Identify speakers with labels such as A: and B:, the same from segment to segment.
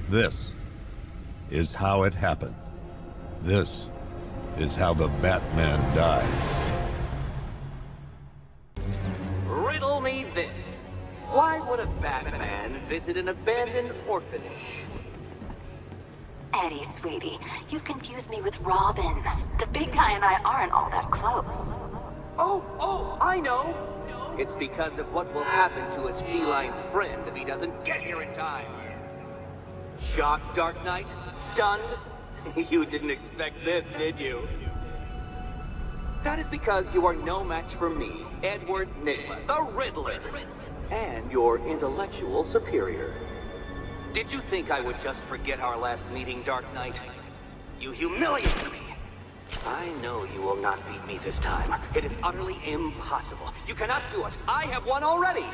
A: This is how it happened. This is how the Batman died.
B: Riddle me this. Why would a Batman visit an abandoned orphanage?
C: Eddie, sweetie, you've confused me with Robin. The big guy and I aren't all that close.
B: Oh, I know. It's because of what will happen to his feline friend if he doesn't get here in time. Shocked, Dark Knight? Stunned? You didn't expect this, did you? That is because you are no match for me, Edward Nygma, the Riddler, and your intellectual superior. Did you think I would just forget our last meeting, Dark Knight? You humiliated me. I know you will not beat me this time. It is utterly impossible. You cannot do it. I have won already.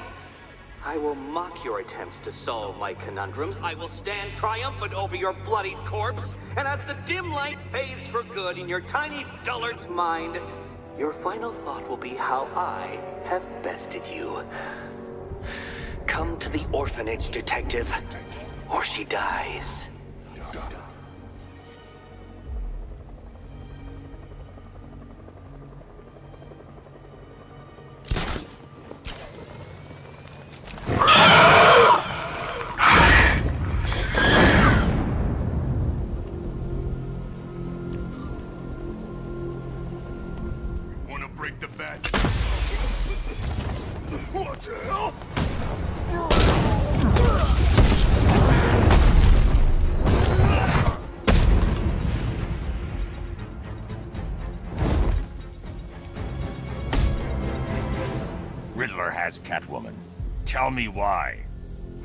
B: I will mock your attempts to solve my conundrums. I will stand triumphant over your bloodied corpse. And as the dim light fades for good in your tiny dullard's mind, your final thought will be how I have bested you. Come to the orphanage, detective, or she dies.
D: Wanna break the bat? What the hell?
E: Riddler has Catwoman. Tell me why.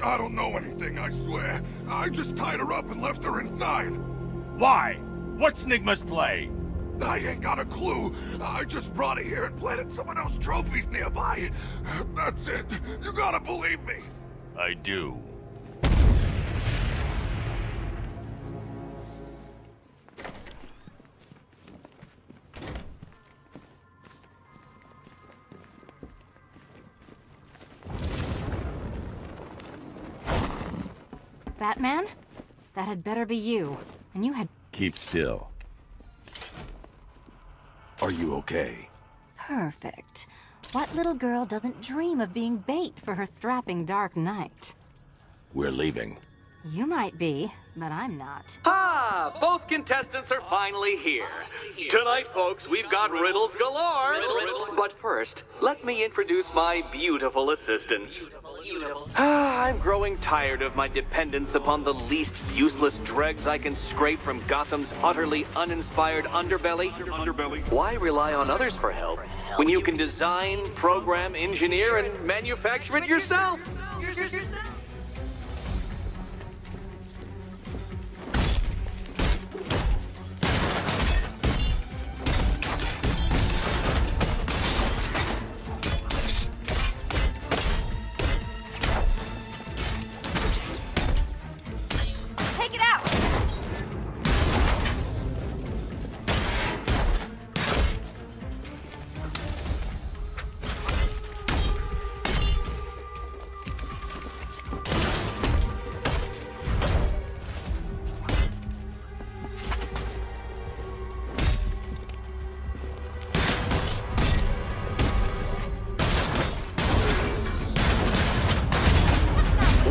D: I don't know anything, I swear. I just tied her up and left her inside.
E: Why? What's Nygma's play?
D: I ain't got a clue. I just brought her here and planted someone else's trophies nearby. That's it. You gotta believe me.
E: I do.
F: Batman? That had better be you. And you had...
A: Keep still. Are you okay?
F: Perfect. What little girl doesn't dream of being bait for her strapping Dark Knight?
A: We're leaving.
F: You might be, but I'm not.
B: Ah, both contestants are finally here. Tonight, folks, we've got riddles galore. But first, let me introduce my beautiful assistants. I'm growing tired of my dependence upon the least useless dregs I can scrape from Gotham's utterly uninspired underbelly. Why rely on others for help when you can design, program, engineer, and manufacture it yourself?
F: Take it out!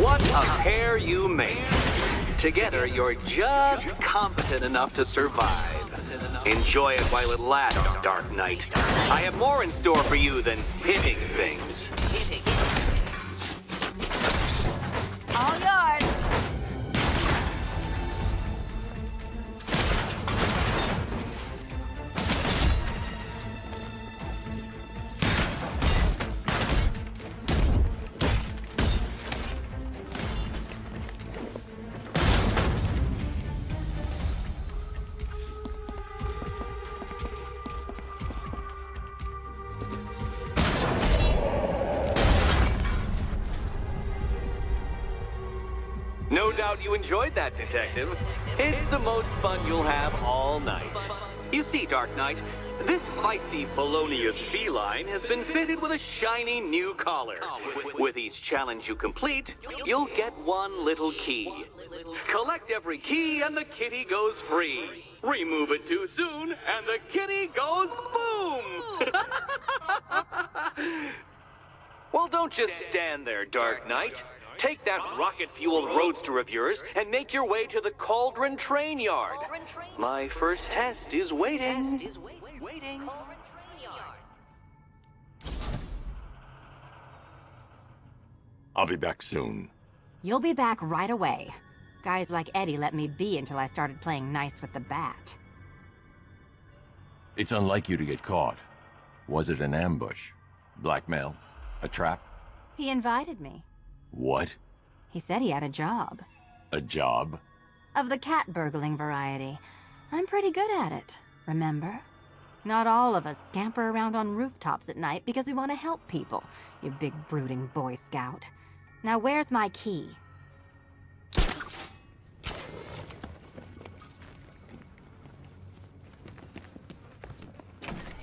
B: What a pair you make. Together, you're just competent enough to survive. Enjoy it while it lasts, Dark Knight. I have more in store for you than hitting things.
F: All yours!
B: No doubt you enjoyed that, Detective. It's the most fun you'll have all night. You see, Dark Knight, This feisty felonious feline has been fitted with a shiny new collar. With each challenge you complete, you'll get one little key. Collect every key and the kitty goes free. Remove it too soon and the kitty goes boom! Well, don't just stand there, Dark Knight. Take that rocket-fueled roadster of yours and make your way to the Cauldron Train Yard. My first test is waiting.
E: I'll be back soon.
F: You'll be back right away. Guys like Eddie let me be until I started playing nice with the bat.
E: It's unlike you to get caught. Was it an ambush? Blackmail? A trap?
F: He invited me.
E: What?
F: He said he had a job.
E: A job?
F: Of the cat burgling variety. I'm pretty good at it, remember? Not all of us scamper around on rooftops at night because we want to help people, you big brooding Boy Scout. Now where's my key?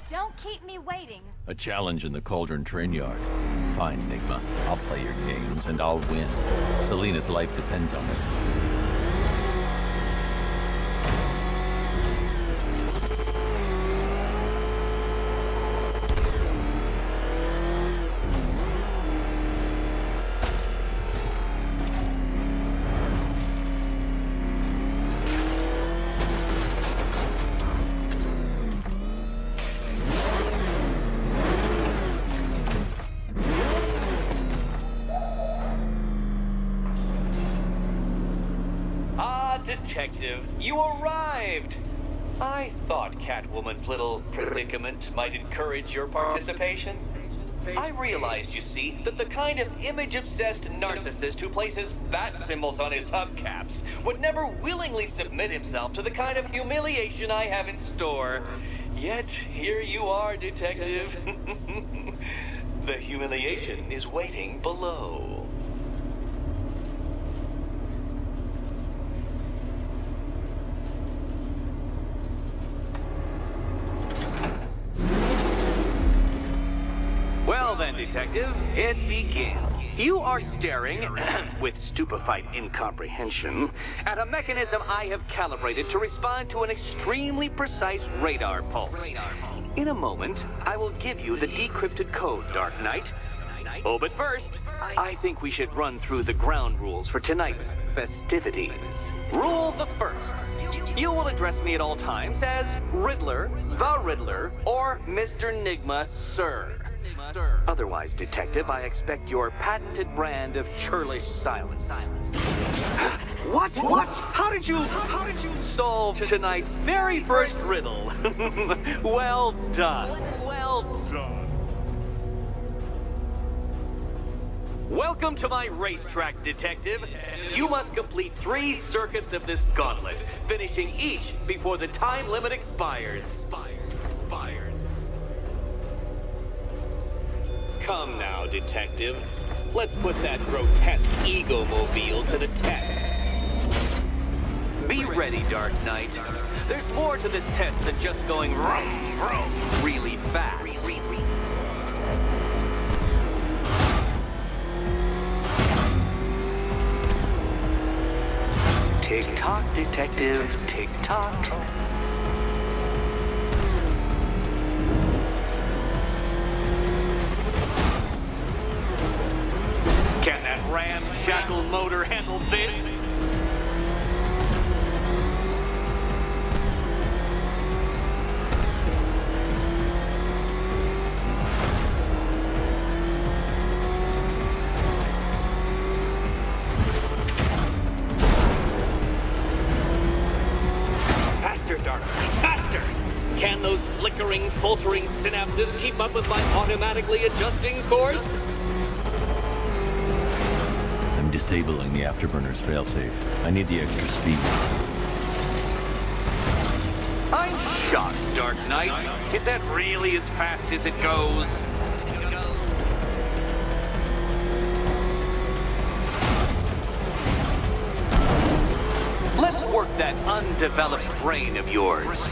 F: Don't keep me waiting.
E: A challenge in the Cauldron Train Yard. Fine, Enigma. I'll play your games and I'll win. Selena's life depends on it.
B: Detective, you arrived! I thought Catwoman's little predicament might encourage your participation. I realized, you see, that the kind of image-obsessed narcissist who places bat symbols on his hubcaps would never willingly submit himself to the kind of humiliation I have in store. Yet, here you are, Detective. The humiliation is waiting below. Well then, Detective, it begins. You are staring, with stupefied incomprehension, at a mechanism I have calibrated to respond to an extremely precise radar pulse. In a moment, I will give you the decrypted code, Dark Knight. Oh, but first, I think we should run through the ground rules for tonight's festivities. Rule the first. You will address me at all times as Riddler, the Riddler, or Mr. Nigma, sir. Otherwise, Detective, I expect your patented brand of churlish silence. What? How did you solve tonight's very first riddle? Well done. Well done. Welcome to my racetrack, Detective. You must complete 3 circuits of this gauntlet, finishing each before the time limit expires. Come now, Detective. Let's put that grotesque ego-mobile to the test. Be ready, Dark Knight. There's more to this test than just going vroom, vroom really fast. Tick-tock, Detective, tick-tock. Can that ramshackle motor handle this? Faster, Dark, faster! Can those flickering, faltering synapses keep up with my automatically adjusting course?
E: Disabling the afterburner's failsafe. I need the extra speed.
B: I'm shocked, Dark Knight. Is that really as fast as it goes? Let's work that undeveloped brain of yours.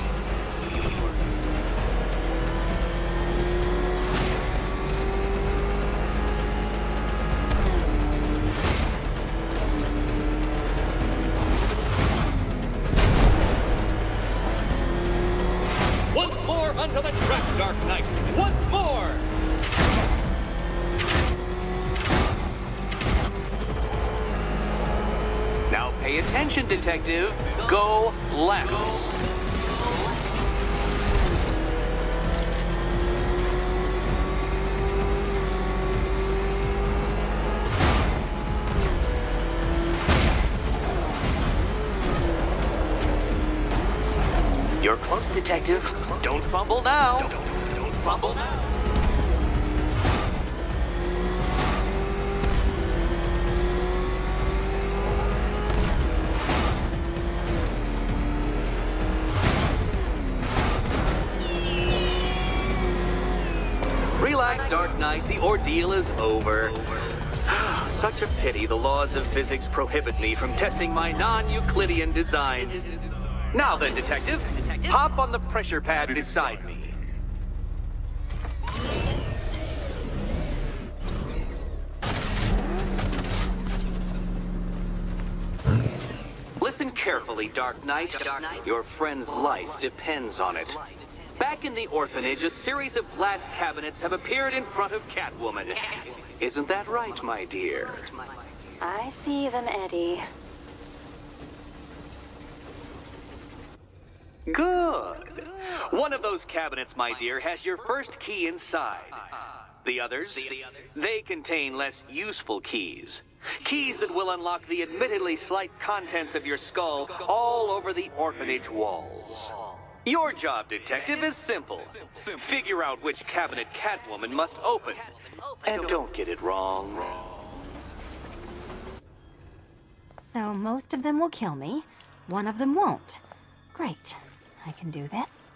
B: Pay attention, detective. Go left. You're close, detective. Don't fumble now. Don't fumble now. Relax, Dark Knight. The ordeal is over. Such a pity the laws of physics prohibit me from testing my non-Euclidean designs. Now then, detective, hop on the pressure pad beside me. Listen carefully, Dark Knight. Your friend's life depends on it. Back in the orphanage, a series of glass cabinets have appeared in front of Catwoman. Isn't that right, my dear?
C: I see them, Eddie.
B: Good. One of those cabinets, my dear, has your first key inside. The others, they contain less useful keys. Keys that will unlock the admittedly slight contents of your skull all over the orphanage walls. Your job, detective, is simple. Figure out which cabinet Catwoman must open. And don't get it wrong.
F: So most of them will kill me. One of them won't. Great. I can do this.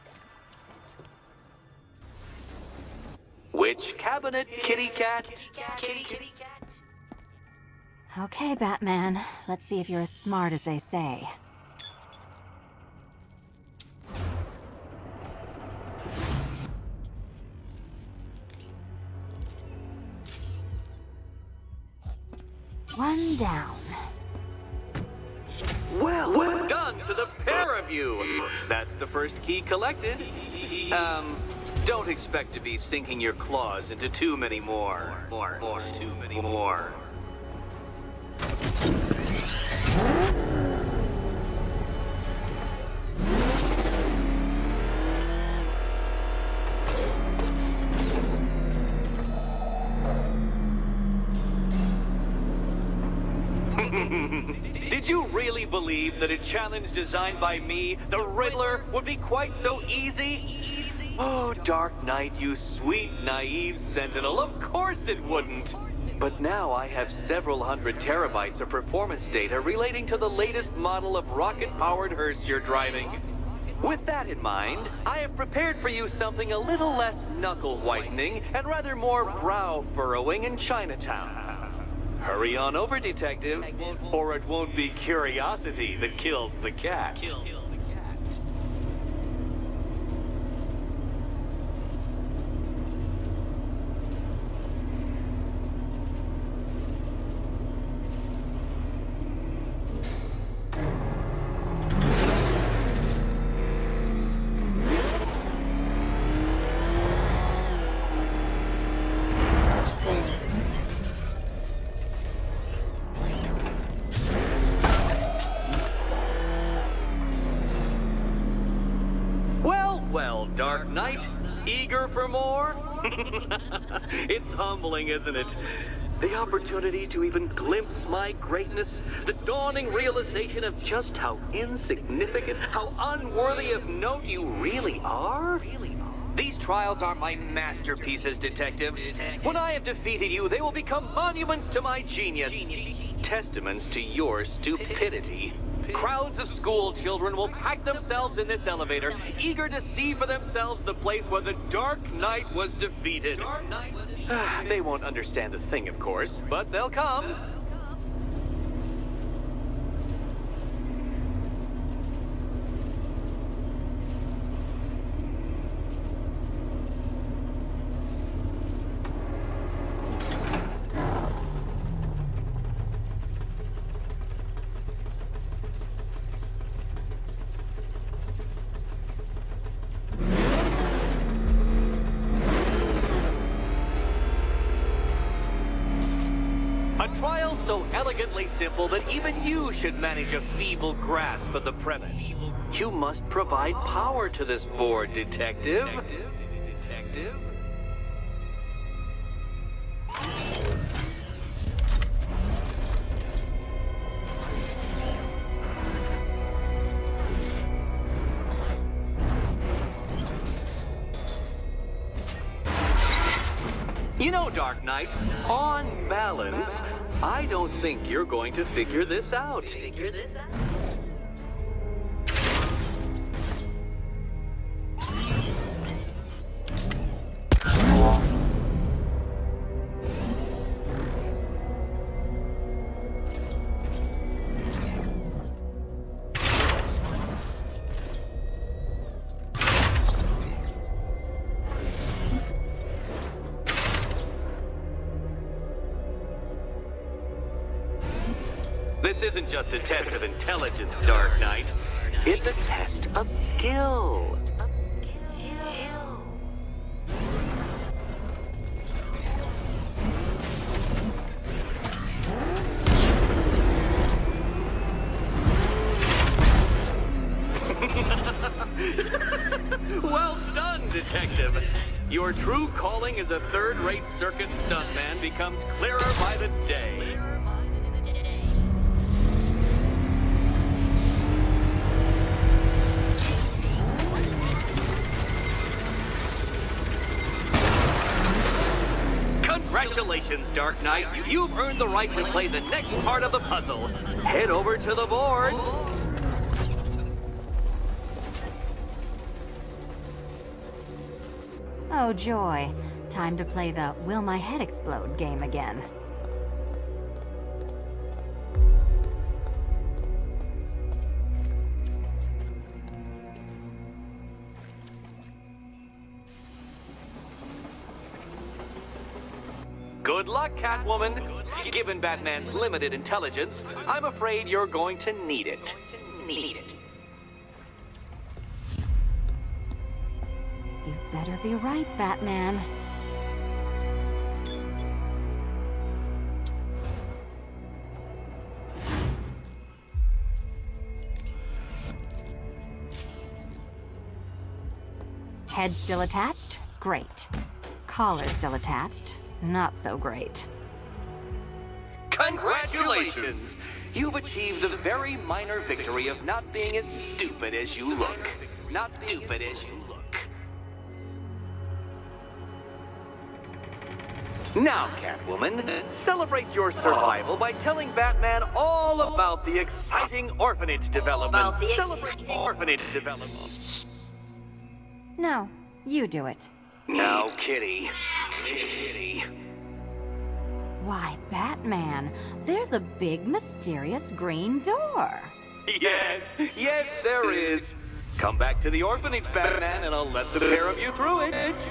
B: Which cabinet, kitty cat?
F: Okay, Batman. Let's see if you're as smart as they say. One down.
B: Well done to the pair of you. That's the first key collected. Don't expect to be sinking your claws into too many more. Too many more. Did you really believe that a challenge designed by me, the Riddler, would be quite so easy? Oh, Dark Knight, you sweet, naive sentinel, of course it wouldn't. But now I have several hundred terabytes of performance data relating to the latest model of rocket-powered hearse you're driving. With that in mind, I have prepared for you something a little less knuckle-whitening and rather more brow-furrowing in Chinatown. Hurry on over, detective, or it won't be curiosity that kills the cat. Well, Dark Knight, eager for more? It's humbling, isn't it? The opportunity to even glimpse my greatness, the dawning realization of just how insignificant, how unworthy of note you really are? These trials are my masterpieces, detective. When I have defeated you, they will become monuments to my genius, testaments to your stupidity. Crowds of school children will pack themselves in this elevator, eager to see for themselves the place where the Dark Knight was defeated. They won't understand a thing, of course, but they'll come. trial so elegantly simple that even you should manage a feeble grasp of the premise. You must provide power to this board, Detective. Detective? You know, Dark Knight, on balance, I don't think you're going to figure this out. This isn't just a test of intelligence, Dark Knight. It's a test of skill. Well done, Detective. Your true calling as a third-rate circus stuntman becomes clearer by the day. Congratulations, Dark Knight. You've earned the right to play the next part of the puzzle. Head over to the board.
F: Oh, joy. Time to play the Will My Head Explode game again.
B: Good luck, Catwoman. Given Batman's limited intelligence, I'm afraid you're going to need it.
F: You better be right, Batman. Head still attached? Great. Collar still attached? Not so great.
B: Congratulations! You've achieved the very minor victory of not being as stupid as you look. Now, Catwoman, celebrate your survival by telling Batman all about the exciting orphanage development.
F: No, you do it.
B: Now, Kitty.
F: Why, Batman, there's a big, mysterious green door.
B: Yes, there is. Come back to the orphanage, Batman, and I'll let the pair of you through it.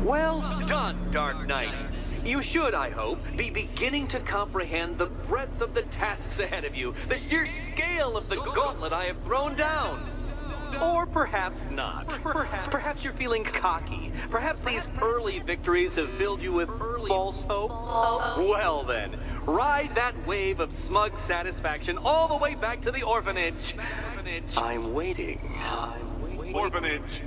B: Well done, Dark Knight. You should, I hope, be beginning to comprehend the breadth of the tasks ahead of you, the sheer scale of the gauntlet I have thrown down. Or perhaps not. Perhaps you're feeling cocky. Perhaps these early victories have filled you with false hope. Well then, ride that wave of smug satisfaction all the way back to the orphanage. I'm waiting. Orphanage.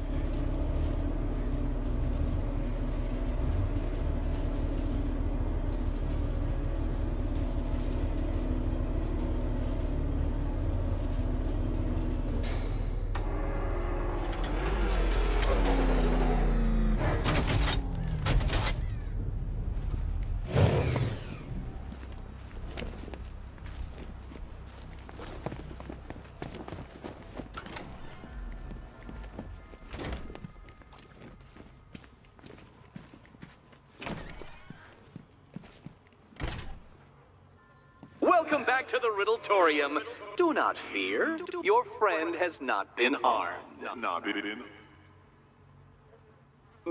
B: Welcome back to the Riddletorium. Do not fear. Your friend has not been harmed.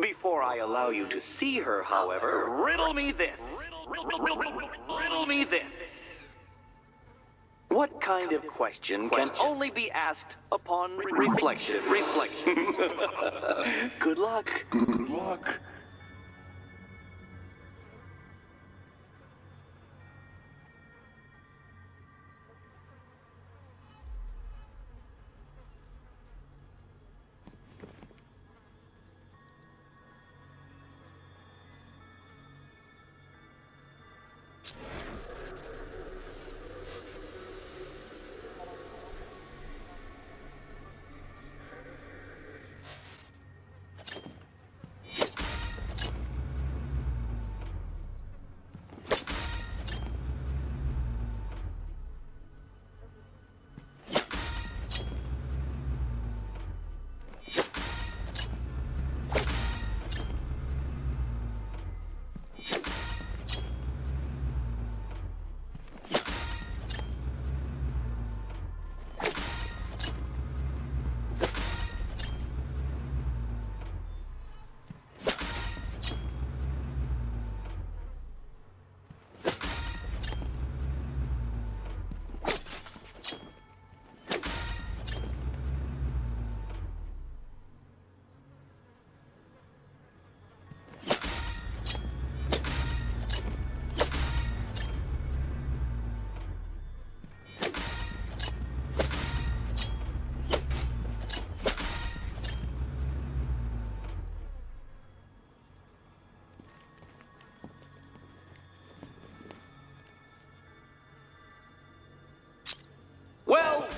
B: Before I allow you to see her, however, riddle me this. Riddle me this. What kind of question can only be asked upon reflection? Good luck. Good luck.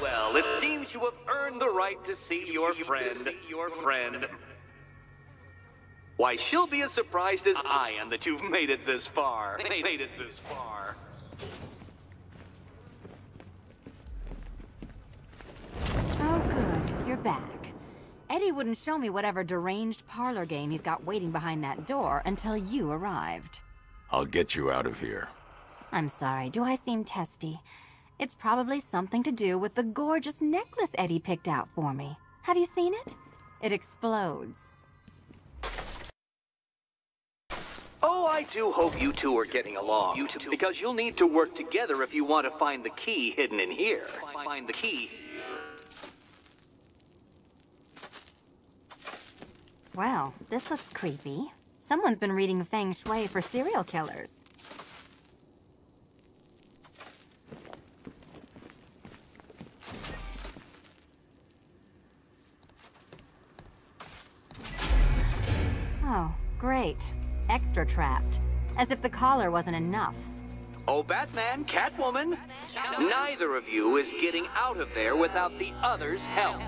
B: Well, it seems you have earned the right to see your friend. Why, she'll be as surprised as I am that you've made it this far.
F: Oh, good. You're back. Eddie wouldn't show me whatever deranged parlor game he's got waiting behind that door until you arrived.
E: I'll get you out of here.
F: I'm sorry, do I seem testy? It's probably something to do with the gorgeous necklace Eddie picked out for me. Have you seen it? It explodes.
B: Oh, I do hope you two are getting along. Because you'll need to work together if you want to find the key hidden in here. Find the key.
F: Well, this looks creepy. Someone's been reading feng shui for serial killers. Oh, great. Extra trapped. As if the collar wasn't enough.
B: Oh, Batman, Catwoman, neither of you is getting out of there without the other's help.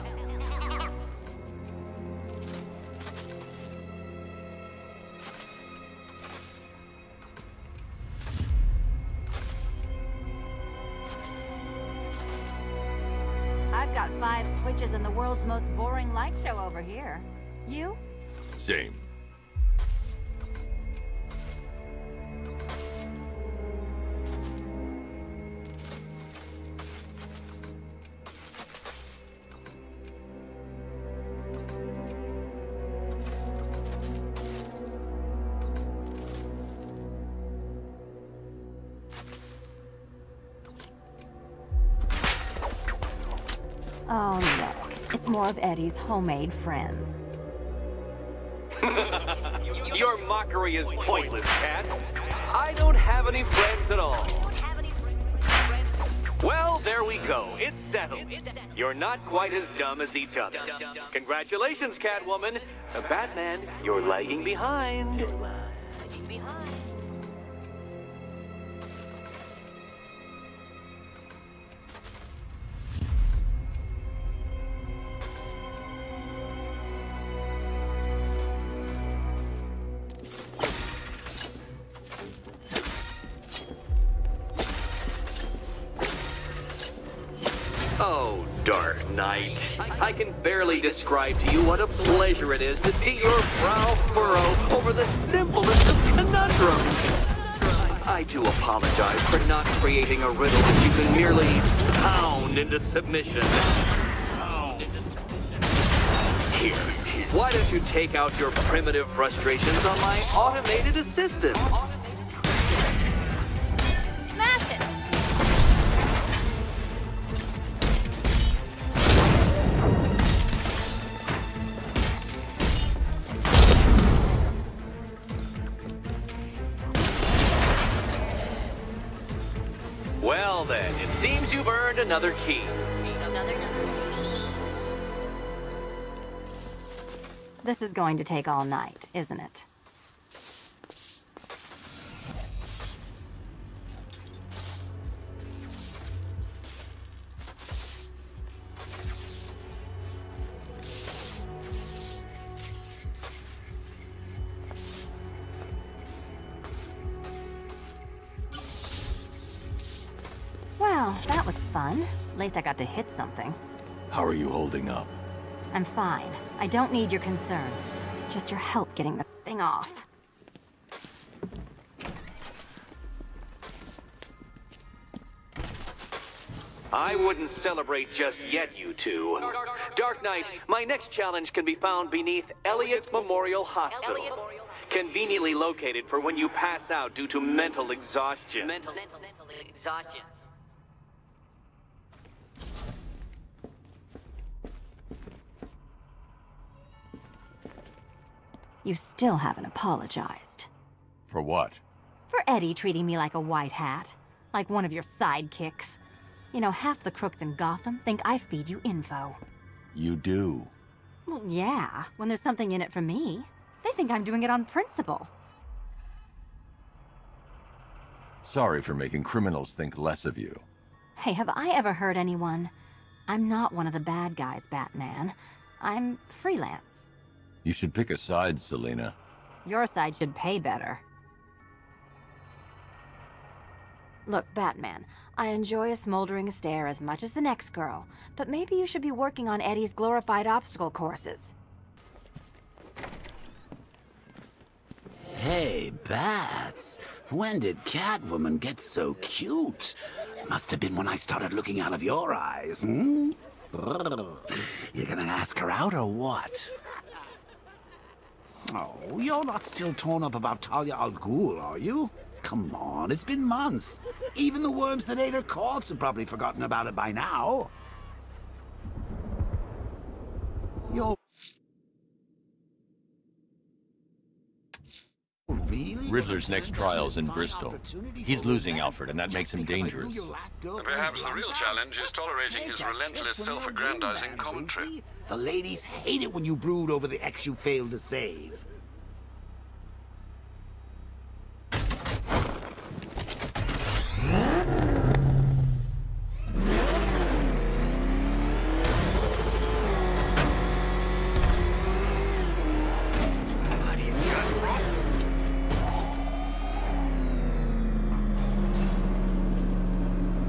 F: I've got 5 switches in the world's most boring light show over here. You?
E: Same.
F: Oh, look. It's more of Eddie's homemade friends.
B: Your mockery is pointless, Cat. I don't have any friends at all. Well, there we go. It's settled. You're not quite as dumb as each other. Congratulations, Catwoman. Batman, you're lagging behind. Oh, Dark Knight. I can barely describe to you what a pleasure it is to see your brow furrow over the simplest of conundrums. I do apologize for not creating a riddle that you can merely pound into submission. Here, why don't you take out your primitive frustrations on my automated assistants?
F: Smash it!
B: Well then, it seems you've earned another key.
F: This is going to take all night, isn't it? Well, that was fun. At least I got to hit something.
E: How are you holding up?
F: I'm fine. I don't need your concern. Just your help getting this thing off.
B: I wouldn't celebrate just yet, you two. Dark Knight, my next challenge can be found beneath Elliott Memorial Hospital. Conveniently located for when you pass out due to mental exhaustion.
G: Mental exhaustion.
F: You still haven't apologized.
E: For what?
F: For Eddie treating me like a white hat. Like one of your sidekicks. You know, half the crooks in Gotham think I feed you info.
E: You do.
F: Well, yeah, when there's something in it for me. They think I'm doing it on principle.
E: Sorry for making criminals think less of you.
F: Hey, have I ever hurt anyone? I'm not one of the bad guys, Batman. I'm freelance.
E: You should pick a side, Selina.
F: Your side should pay better. Look, Batman, I enjoy a smoldering stare as much as the next girl, but maybe you should be working on Eddie's glorified obstacle courses.
H: Hey, Bats. When did Catwoman get so cute? Must have been when I started looking out of your eyes, hmm? You gonna ask her out or what? Oh, you're not still torn up about Talia al Ghul, are you? Come on, it's been months. Even the worms that ate her corpse have probably forgotten about it by now. You're... Really?
E: Riddler's next trial's in Bristol. He's losing Alfred, and that makes him dangerous.
I: Perhaps the real challenge is tolerating his relentless self-aggrandizing commentary.
H: The ladies hate it when you brood over the ex you failed to save.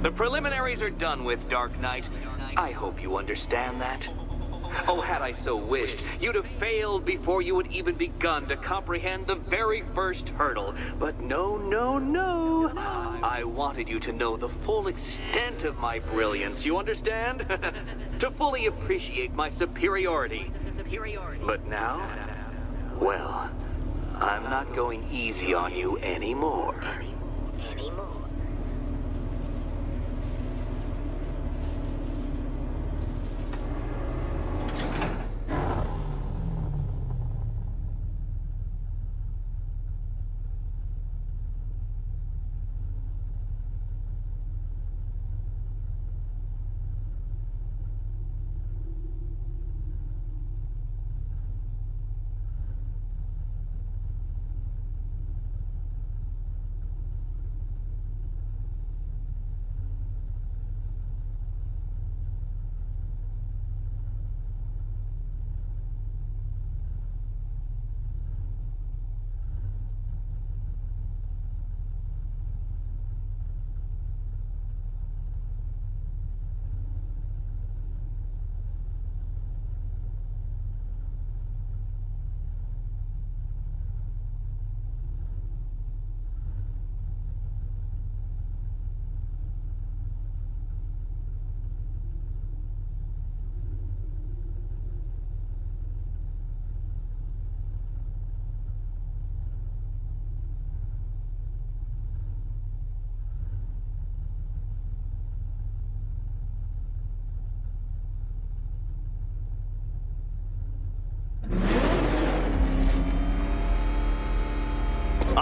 B: The preliminaries are done with, Dark Knight. I hope you understand that. Oh, had I so wished, you'd have failed before you had even begun to comprehend the very first hurdle. But no, no, no. I wanted you to know the full extent of my brilliance, you understand? To fully appreciate my superiority. But now, well, I'm not going easy on you anymore.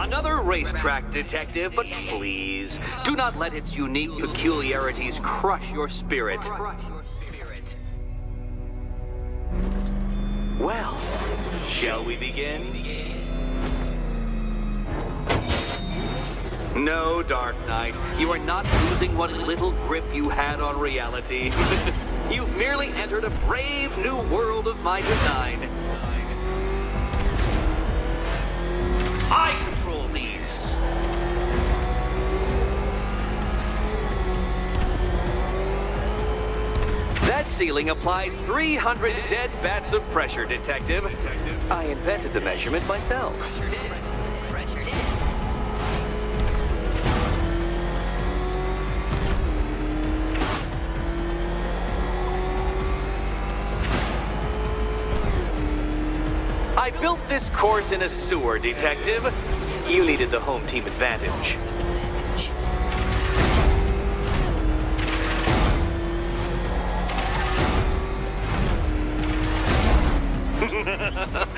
B: Another racetrack, detective, but please, do not let its unique peculiarities crush your spirit. Well, shall we begin? No, Dark Knight, you are not losing what little grip you had on reality. You've merely entered a brave new world of my design. I control these. That ceiling applies 300 dead bats of pressure, detective. I invented the measurement myself. I built this course in a sewer, detective. You needed the home team advantage.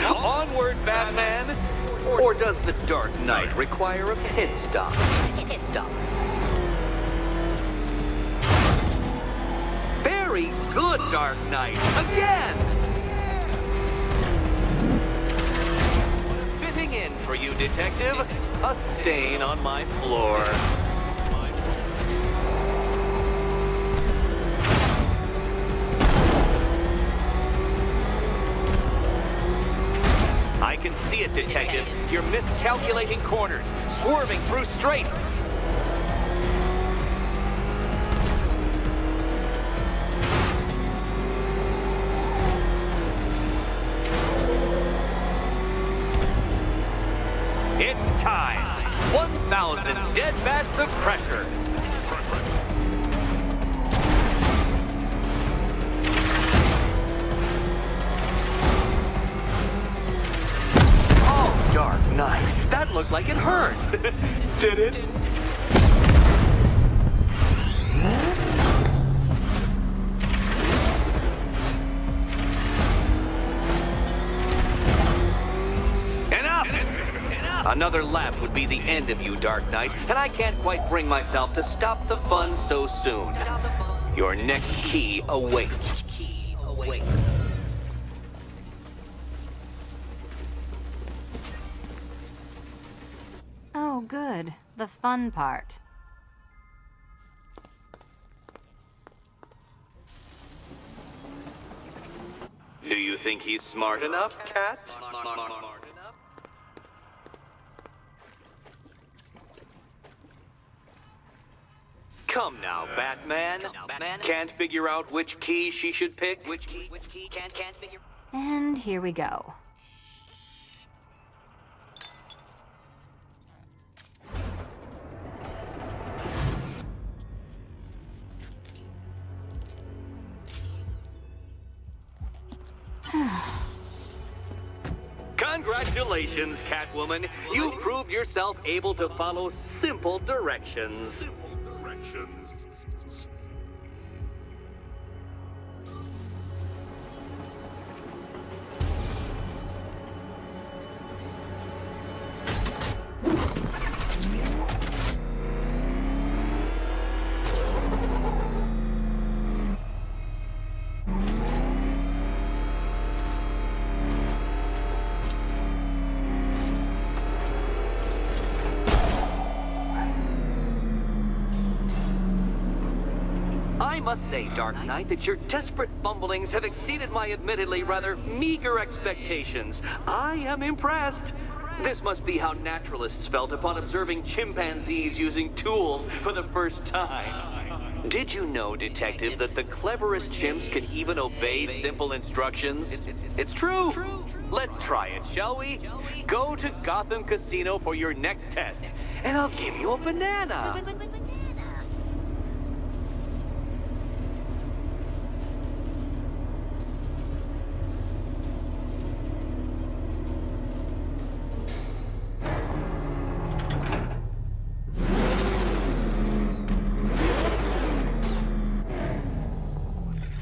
B: Onward, Batman! Or does the Dark Knight require a pit stop?
G: Pit stop.
B: Very good, Dark Knight. Again! Fitting in for you, detective. A stain on my floor. I can see it, detective. You're miscalculating corners, swerving through straights. It's time. 1,000 dead bats of pressure. Oh, Dark Knight, that looked like it hurt. Did it? Another lap would be the end of you, Dark Knight, and I can't quite bring myself to stop the fun so soon. Your next key awaits.
F: Oh, good. The fun part.
B: Do you think he's smart enough, Cat? Come now, Batman. Can't figure out which key she should pick?
G: Which key can't figure?
F: And here we go.
B: Congratulations, Catwoman. You proved yourself able to follow simple directions. I must say, Dark Knight, that your desperate fumblings have exceeded my admittedly rather meager expectations. I am impressed. This must be how naturalists felt upon observing chimpanzees using tools for the first time. Did you know, Detective, that the cleverest chimps can even obey simple instructions? It's true. Let's try it, shall we? Go to Gotham Casino for your next test, and I'll give you a banana.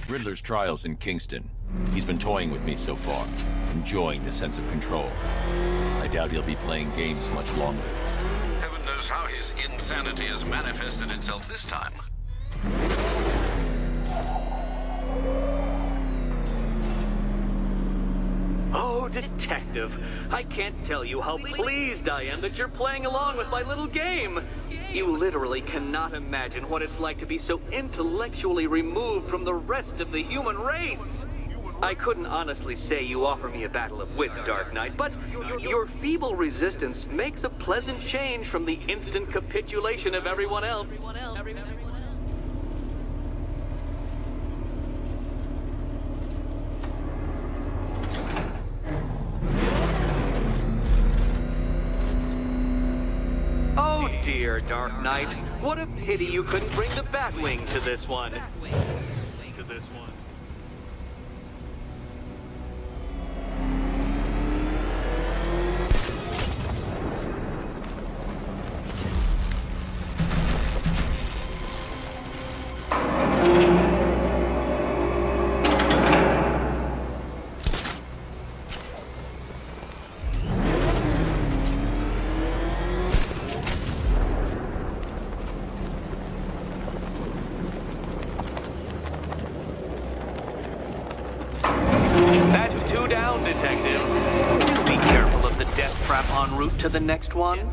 E: Riddler's trial's in Kingston. He's been toying with me so far, enjoying the sense of control. I I doubt he'll be playing games much longer.
I: Heaven knows how his insanity has manifested itself this time.
B: Oh, Detective, I can't tell you how pleased I am that you're playing along with my little game. You literally cannot imagine what it's like to be so intellectually removed from the rest of the human race. I couldn't honestly say you offer me a battle of wits, Dark Knight, but your feeble resistance makes a pleasant change from the instant capitulation of everyone else. Oh dear, Dark Knight. What a pity you couldn't bring the Batwing to this one. That's 2 down, Detective. Do be careful of the death trap en route to the next one.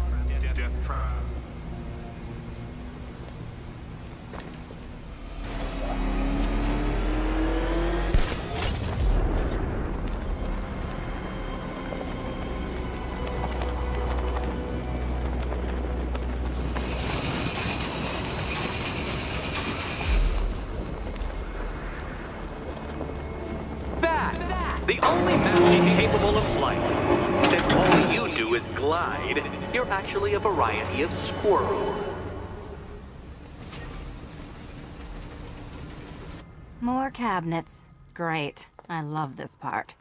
B: The only match capable of flight. Since all you do is glide, you're actually a variety of squirrel.
F: More cabinets. Great. I love this part.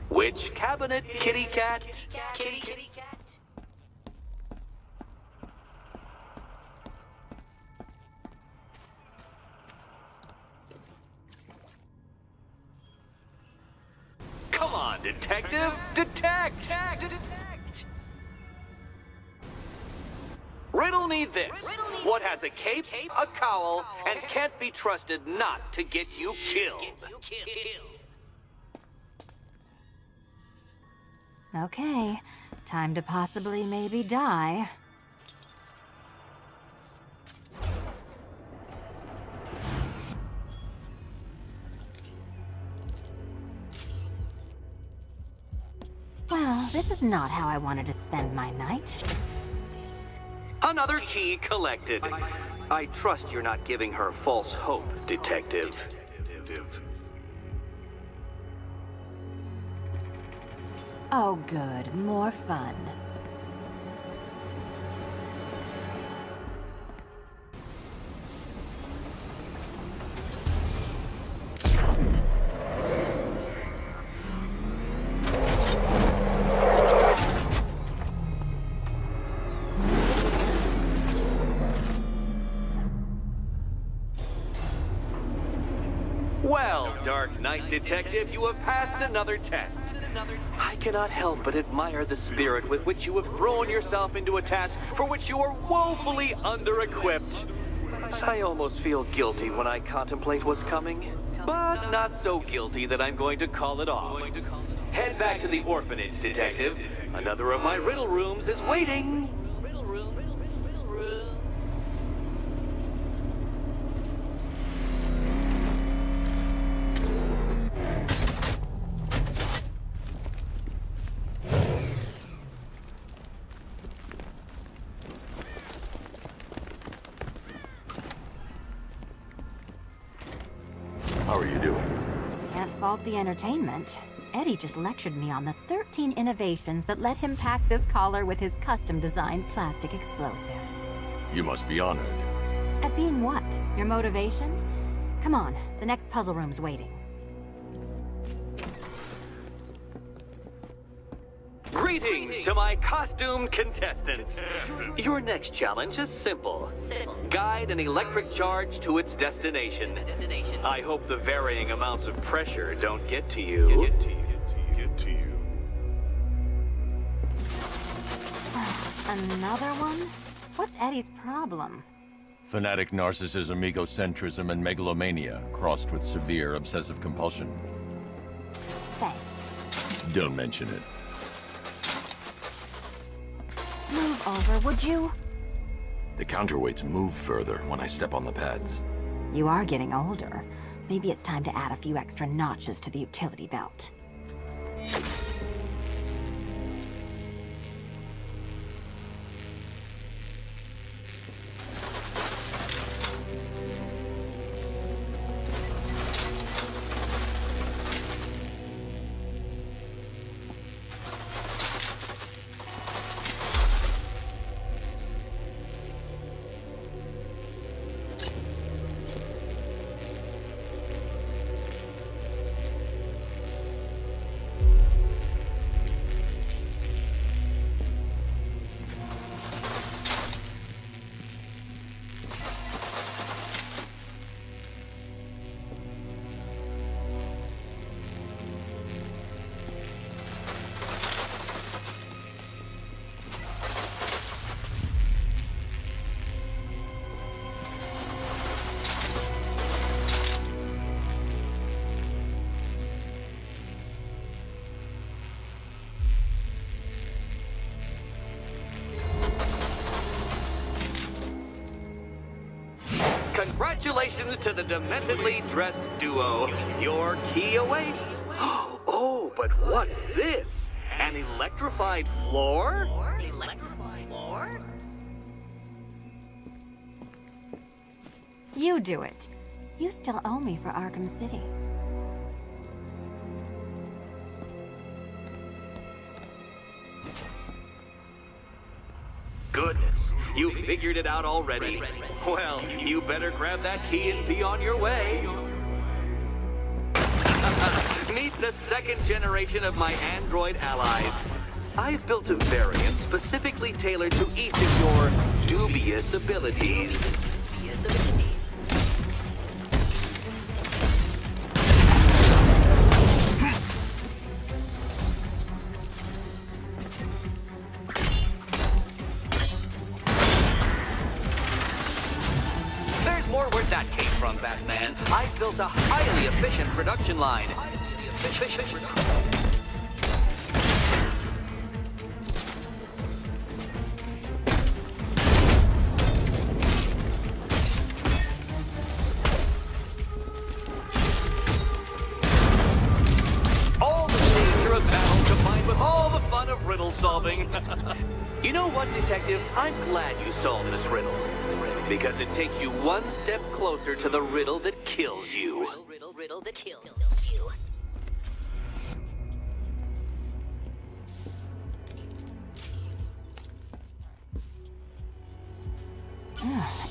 B: Which cabinet, kitty cat?
G: Kitty cat.
B: Come on, Detective! Detect! Riddle me this. What has a cape, a cowl, and can't be trusted not to get you killed?
F: Okay, time to possibly maybe die. Well, this is not how I wanted to spend my night.
B: Another key collected. I trust you're not giving her false hope, Detective.
F: Oh good, more fun.
B: Well, Dark Knight Detective, you have passed another test. I cannot help but admire the spirit with which you have thrown yourself into a task for which you are woefully under-equipped. I almost feel guilty when I contemplate what's coming, but not so guilty that I'm going to call it off. Head back to the orphanage, Detective. Another of my riddle rooms is waiting.
A: How are you doing?
F: Can't fault the entertainment. Eddie just lectured me on the 13 innovations that let him pack this collar with his custom-designed plastic explosive.
E: You must be honored.
F: At being what? Your motivation? Come on, the next puzzle room's waiting.
B: Greetings to my costume contestants. Your next challenge is simple. Guide an electric charge to its destination. I hope the varying amounts of pressure don't get to you.
F: Another one? What's Eddie's problem?
E: Fanatic narcissism, egocentrism, and megalomania, crossed with severe obsessive compulsion.
F: Thanks.
E: Don't mention it.
F: Move over, would you?
E: The counterweights move further when I step on the pads.
F: You are getting older. Maybe it's time to add a few extra notches to the utility belt.
B: Congratulations to the dementedly dressed duo. Your key awaits. Oh, but what's this? An electrified floor?
F: You do it. You still owe me for Arkham City.
B: Goodness, you figured it out already. Well, you better grab that key and be on your way. Meet the second generation of my android allies. I've built a variant specifically tailored to each of your dubious abilities. That came from, Batman. I've built a highly efficient production line. All the danger of battle combined with all the fun of riddle solving. You know what, Detective? I'm glad you solved this riddle. Because it takes you one step closer to the riddle that kills you. Riddle that kills you.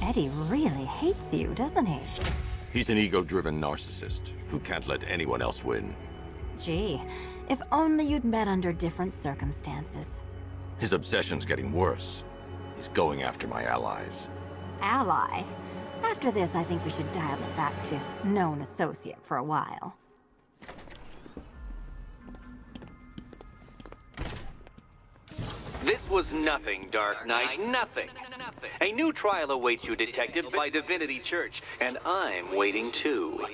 F: Eddie really hates you, doesn't he?
E: He's an ego-driven narcissist who can't let anyone else win.
F: Gee, if only you'd met under different circumstances.
E: His obsession's getting worse. He's going after my allies.
F: Ally? After this, I think we should dial it back to known associate for a while.
B: This was nothing, Dark Knight, nothing. A new trial awaits you, Detective, by Divinity Church, and I'm waiting too.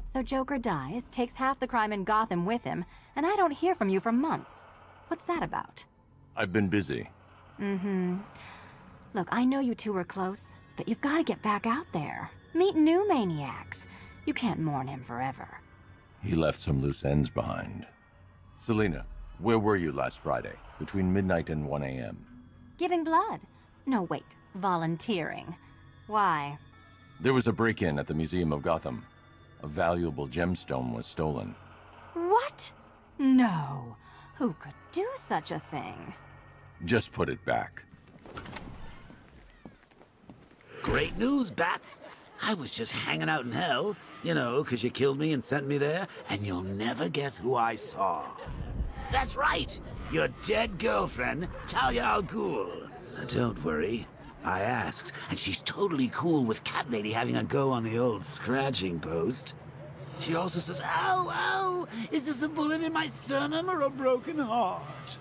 F: So Joker dies, takes half the crime in Gotham with him, and I don't hear from you for months. What's that about?
E: I've been busy.
F: Look, I know you two were close, but you've got to get back out there. Meet new maniacs. You can't mourn him forever.
E: He left some loose ends behind. Selina, where were you last Friday, between midnight and 1 a.m.?
F: Giving blood. No, wait. Volunteering. Why?
E: There was a break-in at the Museum of Gotham. A valuable gemstone was stolen.
F: What? No. Who could do such a thing?
E: Just put it back.
H: Great news, Bats. I was just hanging out in hell, you know, 'cause you killed me and sent me there, and you'll never guess who I saw. That's right, your dead girlfriend, Talia al Ghul. Don't worry, I asked, and she's totally cool with Cat Lady having a go on the old scratching post. She also says, ow, ow, is this a bullet in my sternum or a broken heart?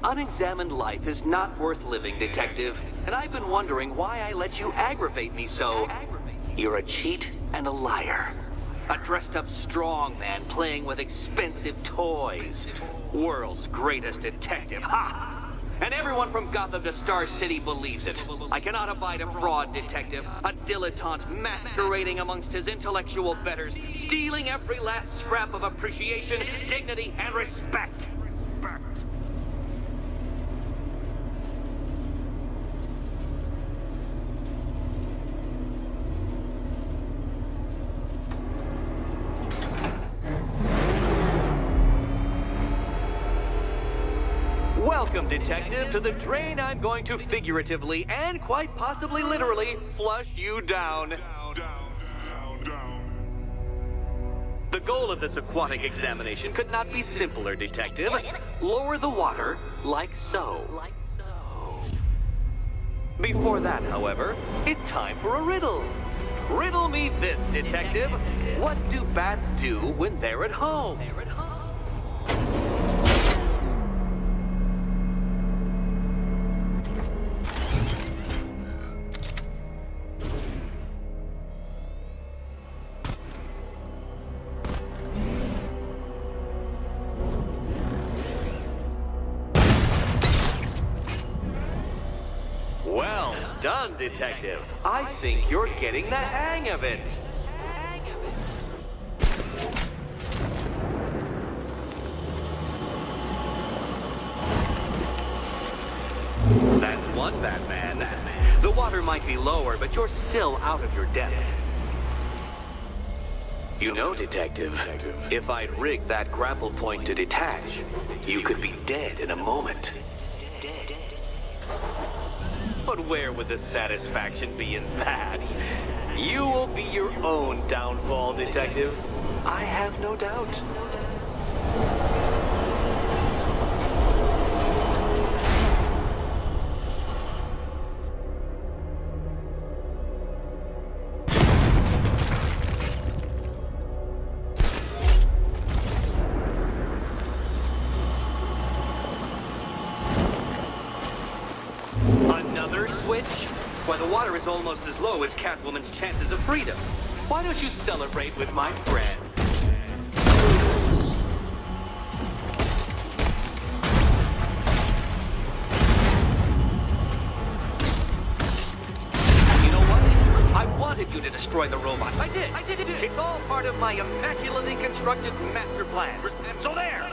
B: Unexamined life is not worth living, Detective. And I've been wondering why I let you aggravate me so. You're a cheat and a liar. A dressed-up strongman playing with expensive toys. World's greatest detective, ha! And everyone from Gotham to Star City believes it. I cannot abide a fraud detective, a dilettante masquerading amongst his intellectual betters, stealing every last scrap of appreciation, dignity, and respect. Welcome, Detective, to the drain I'm going to figuratively and quite possibly literally flush you down. The goal of this aquatic examination could not be simpler, Detective. Lower the water like so. Before that, however, it's time for a riddle. Riddle me this, Detective. What do bats do when they're at home? Well done, Detective. I think you're getting the hang of it. That's one Batman. The water might be lower, but you're still out of your depth. You know, Detective, if I'd rigged that grapple point to detach, you could be dead in a moment. But where would the satisfaction be in that? You will be your own downfall, Detective. I have no doubt. Another switch? Why, the water is almost as low as Catwoman's chances of freedom. Why don't you celebrate with my friend? You know what? I wanted you to destroy the robot. I did. It's all part of my immaculately constructed master plan. So there!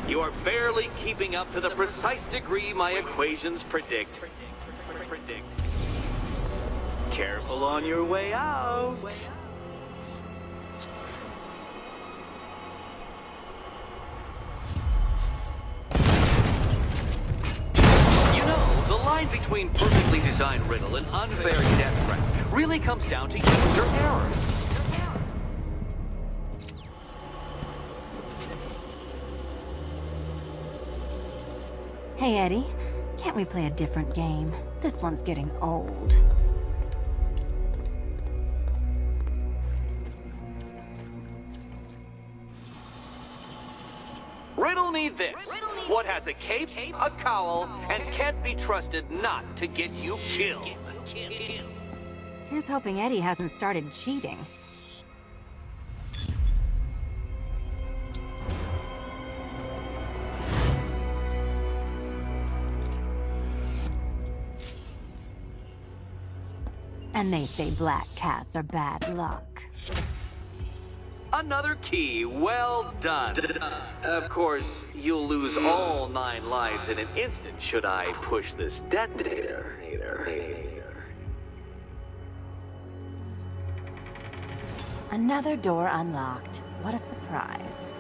B: You are barely keeping up to the precise degree my equations predict. Careful on your way out. You know, the line between perfectly designed riddle and unfair death threat really comes down to user error.
F: Hey, Eddie. Can't we play a different game? This one's getting old.
B: Riddle me this. What has a cape, a cowl, and can't be trusted not to get you killed?
F: Here's hoping Eddie hasn't started cheating. And they say black cats are bad luck.
B: Another key, well done. Of course, you'll lose all 9 lives in an instant should I push this detonator.
F: Another door unlocked. What a surprise.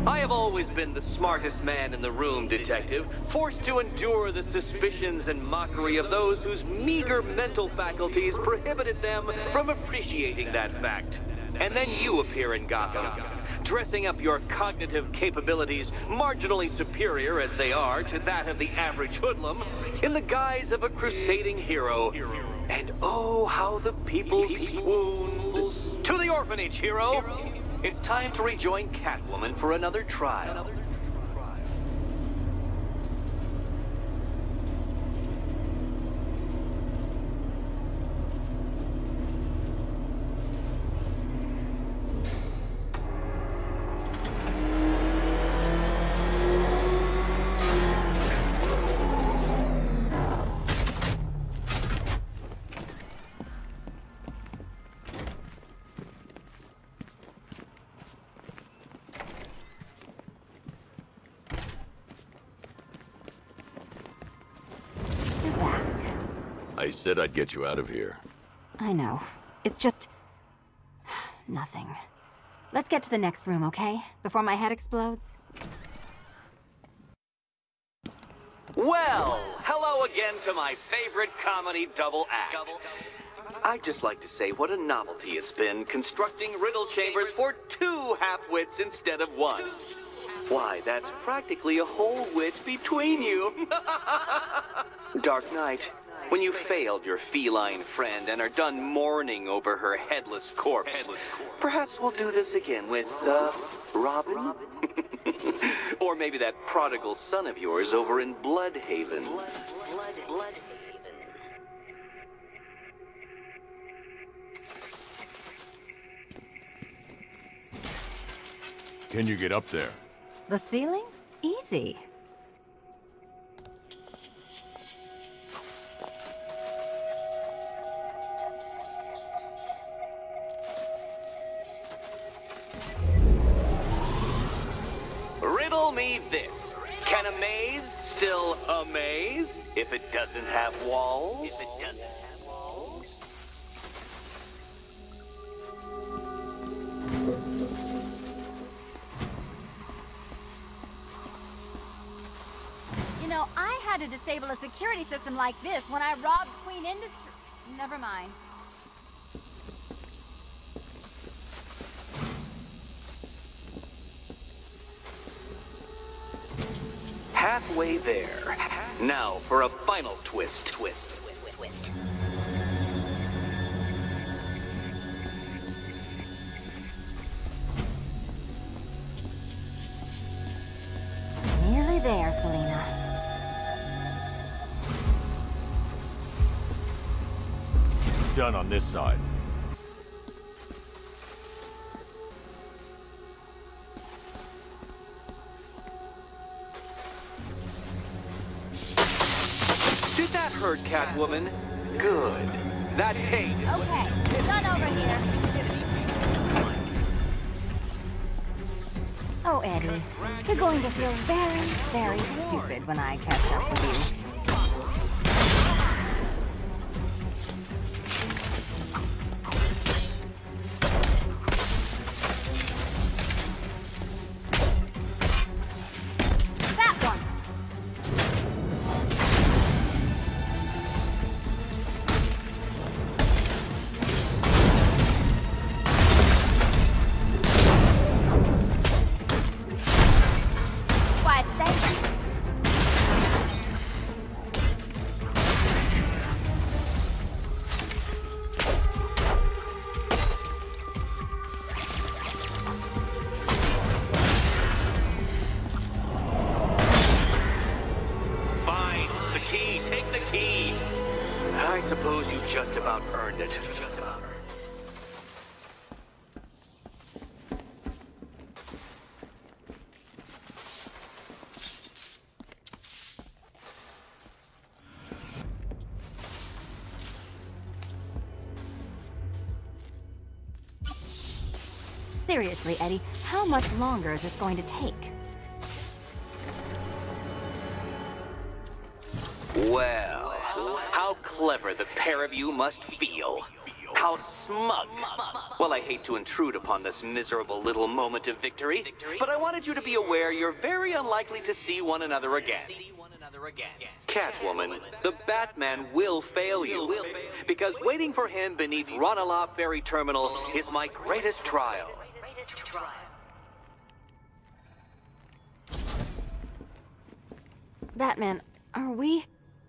B: I have always been the smartest man in the room, Detective, forced to endure the suspicions and mockery of those whose meager mental faculties prohibited them from appreciating that fact. And then you appear in Gotham, dressing up your cognitive capabilities marginally superior as they are to that of the average hoodlum, in the guise of a crusading hero. And oh, how the people swoon. To the orphanage, hero! It's time to rejoin Catwoman for another trial.
E: I said I'd get you out of here.
F: I know. It's just... nothing. Let's get to the next room, okay? Before my head explodes.
B: Well, hello again to my favorite comedy double act. I'd just like to say what a novelty it's been constructing riddle chambers for 2 half-wits instead of 1. Why, that's practically a whole wit between you. Dark Knight, when you failed your feline friend and are done mourning over her headless corpse, perhaps we'll do this again with, Robin? Or maybe that prodigal son of yours over in Bloodhaven.
A: Can you get up there?
F: The ceiling? Easy.
B: Riddle me this. Can a maze still amaze if it doesn't have walls?
F: You know, I had to disable a security system like this when I robbed Queen Industry. Never mind.
B: Halfway there. Now for a final twist.
F: Nearly there, Selena.
A: Done on this side.
B: Did that hurt, Catwoman? Good. That pain.
F: Okay, done over here. Oh, Eddie, you're going to feel very, very stupid when I catch up with you.
B: I suppose you just about earned it.
F: Seriously, Eddie, how much longer is this going to take?
B: Well, how clever the pair of you must feel. How smug. Well, I hate to intrude upon this miserable little moment of victory, but I wanted you to be aware you're very unlikely to see one another again. Catwoman, the Batman will fail you, because waiting for him beneath Ronalop Ferry Terminal is my greatest trial.
F: Batman, are we?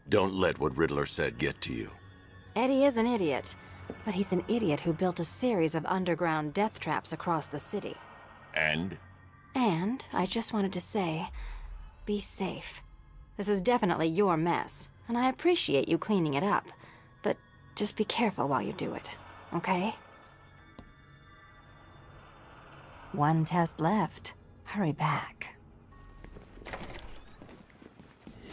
E: Don't let what Riddler said get to you.
F: Eddie is an idiot, but he's an idiot who built a series of underground death traps across the city.
E: And?
F: And I just wanted to say, be safe. This is definitely your mess, and I appreciate you cleaning it up, but just be careful while you do it, okay? One test left. Hurry back.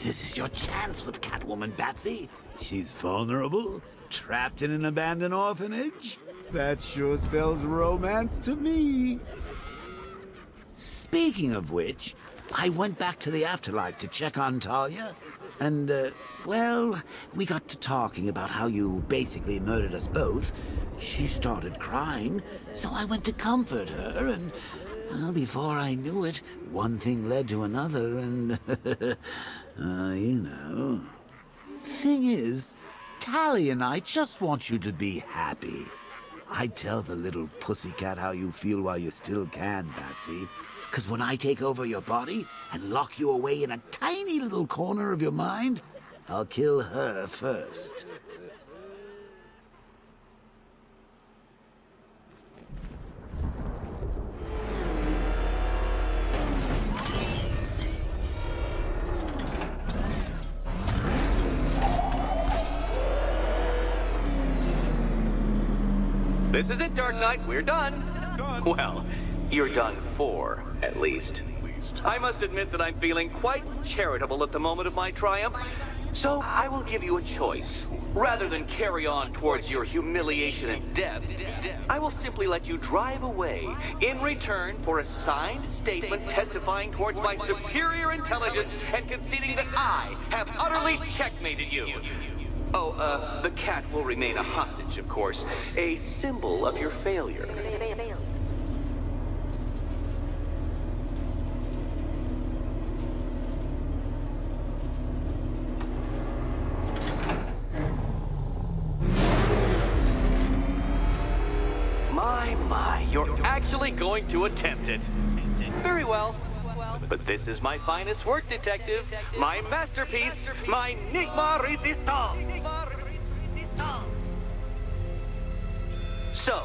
H: This is your chance with Catwoman, Batsy. She's vulnerable, trapped in an abandoned orphanage. That sure spells romance to me. Speaking of which, I went back to the afterlife to check on Talia, and, well, we got to talking about how you basically murdered us both. She started crying, so I went to comfort her, and, well, before I knew it, one thing led to another, and, you know. Thing is, Talia and I just want you to be happy. I'd tell the little pussycat how you feel while you still can, Batsy. 'Cause when I take over your body and lock you away in a tiny little corner of your mind, I'll kill her first.
B: This is it, Dark Knight. We're done. Well, you're done for, at least. I must admit that I'm feeling quite charitable at the moment of my triumph. So I will give you a choice. Rather than carry on towards your humiliation and death, I will simply let you drive away in return for a signed statement testifying towards my superior intelligence and conceding that I have utterly checkmated you. Oh, the cat will remain a hostage, of course. A symbol of your failure. My, you're actually going to attempt it. Very well. But this is my finest work, Detective. My masterpiece, my Enigma Resistance. So,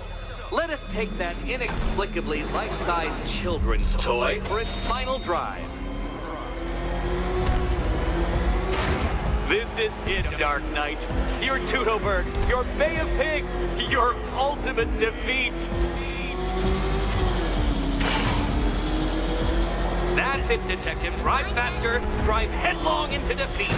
B: let us take that inexplicably life-sized children's toy for its final drive. This is it, Dark Knight. Your Toodleberg, your Bay of Pigs, your ultimate defeat. That's it, Detective. Drive faster, drive headlong into defeat.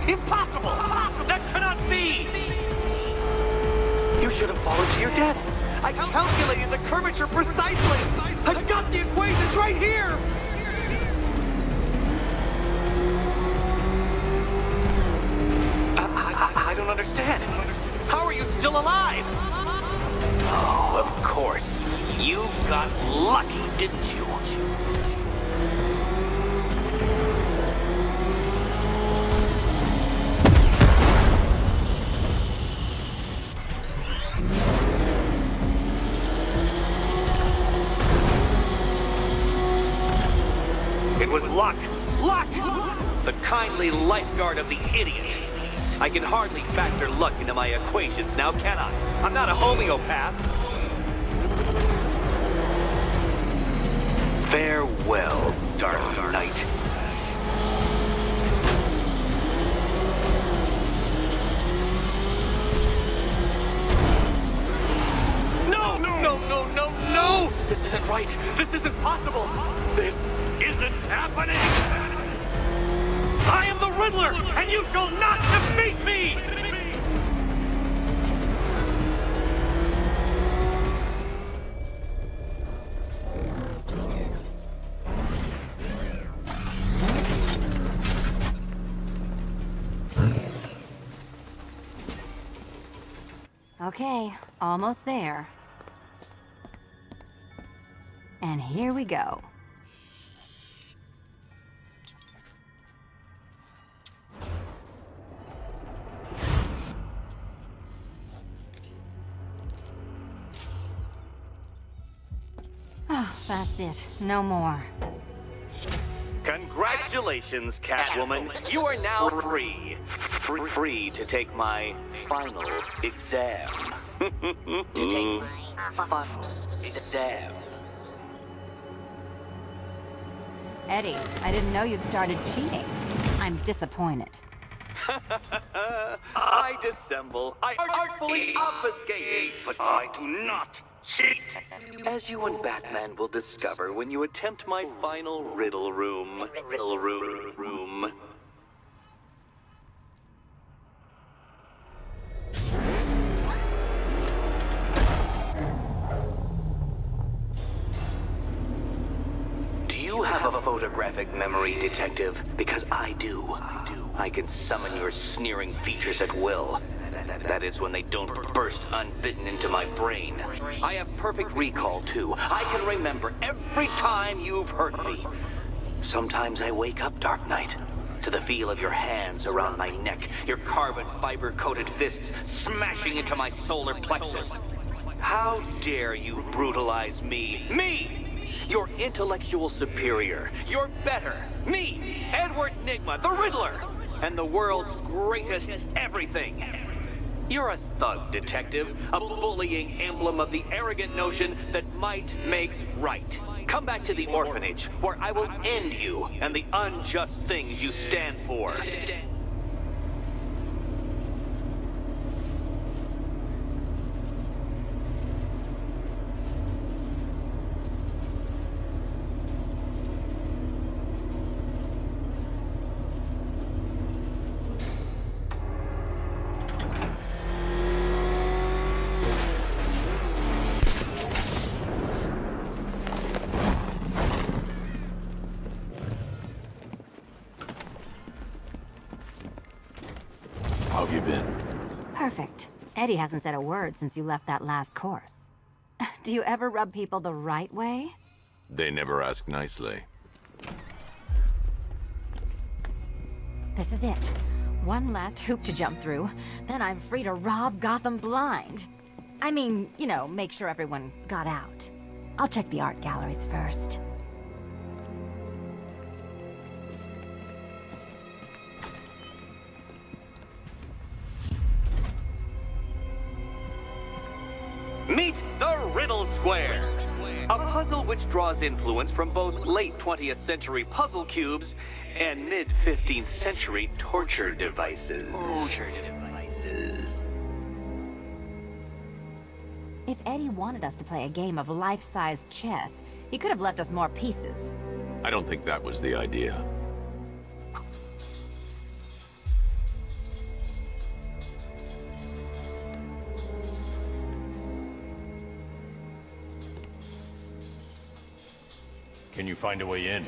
B: Impossible! That cannot be! You should have fallen to your death. I calculated the curvature precisely. I've got the equations right here. I don't understand. How are you still alive? Oh, of course. You got lucky, didn't you? It was luck! Luck! The kindly lifeguard of the idiot. I can hardly factor luck into my equations now, can I? I'm not a homeopath. Farewell, Dark Knight. No! No, no, no, no! This isn't right. This isn't possible. This isn't happening! I am the Riddler, and you shall not defeat me!
F: Okay, almost there. And here we go. Oh, that's it. No more.
B: Congratulations, Catwoman. You are now free. Free to take my final exam.
G: To take my final exam.
F: Eddie, I didn't know you'd started cheating. I'm disappointed.
B: I dissemble. I artfully obfuscate. But I do not cheat. As you and Batman will discover when you attempt my final riddle room. Riddle room. Do you have a photographic memory, Detective? Because I do. I can summon your sneering features at will. That is when they don't burst unbidden into my brain. I have perfect recall, too. I can remember every time you've hurt me. Sometimes I wake up, Dark Knight, to the feel of your hands around my neck, your carbon fiber-coated fists smashing into my solar plexus. How dare you brutalize me? Me! Your intellectual superior. You're better. Me, Edward Nygma, the Riddler, and the world's greatest everything. You're a thug, Detective, a bullying emblem of the arrogant notion that might makes right. Come back to the orphanage, where I will end you and the unjust things you stand for.
E: How have you been?
F: Perfect. Eddie hasn't said a word since you left that last course. Do you ever rub people the right way?
E: They never ask nicely.
F: This is it. One last hoop to jump through, then I'm free to rob Gotham blind. I mean, you know, make sure everyone got out. I'll check the art galleries first.
B: Meet the Riddle Square, a puzzle which draws influence from both late 20th century puzzle cubes and mid-15th century torture devices.
F: If Eddie wanted us to play a game of life-size chess, he could have left us more pieces.
E: I don't think that was the idea.
J: Can you find a way in?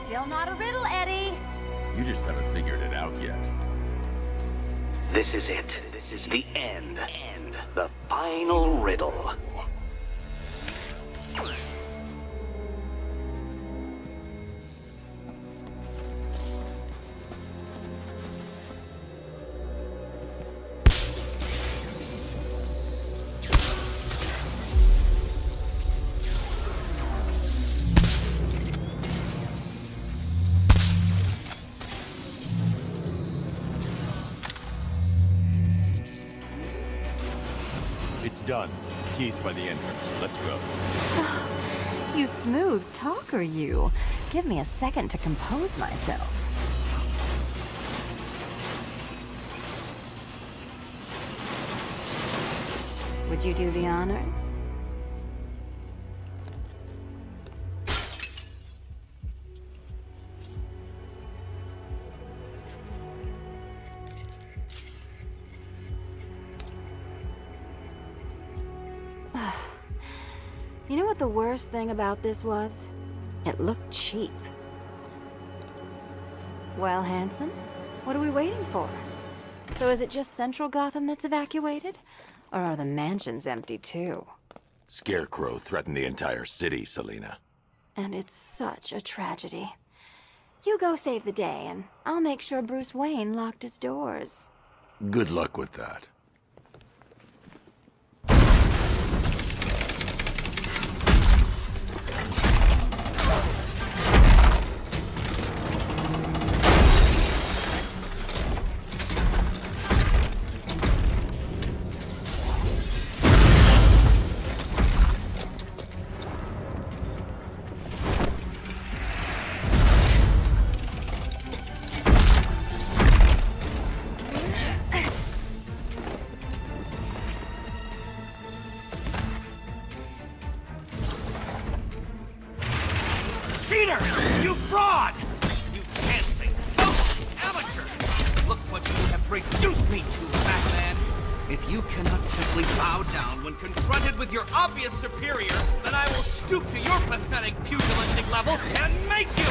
F: Still not a riddle, Eddie.
E: You just haven't figured it out yet.
B: This is it. This is the end. The final riddle.
J: It's done. Keys by the entrance. Let's go.
F: You smooth talker, you. Give me a second to compose myself. Would you do the honors? You know what the worst thing about this was? It looked cheap. Well, handsome, what are we waiting for? So is it just Central Gotham that's evacuated? Or are the mansions empty too?
E: Scarecrow threatened the entire city, Selina.
F: And it's such a tragedy. You go save the day, and I'll make sure Bruce Wayne locked his doors.
E: Good luck with that.
K: Cheater! You fraud! You dancing, amateur! Look what you have reduced me to, Batman! If you cannot simply bow down when confronted with your obvious superior, then I will stoop to your pathetic pugilistic level and make you!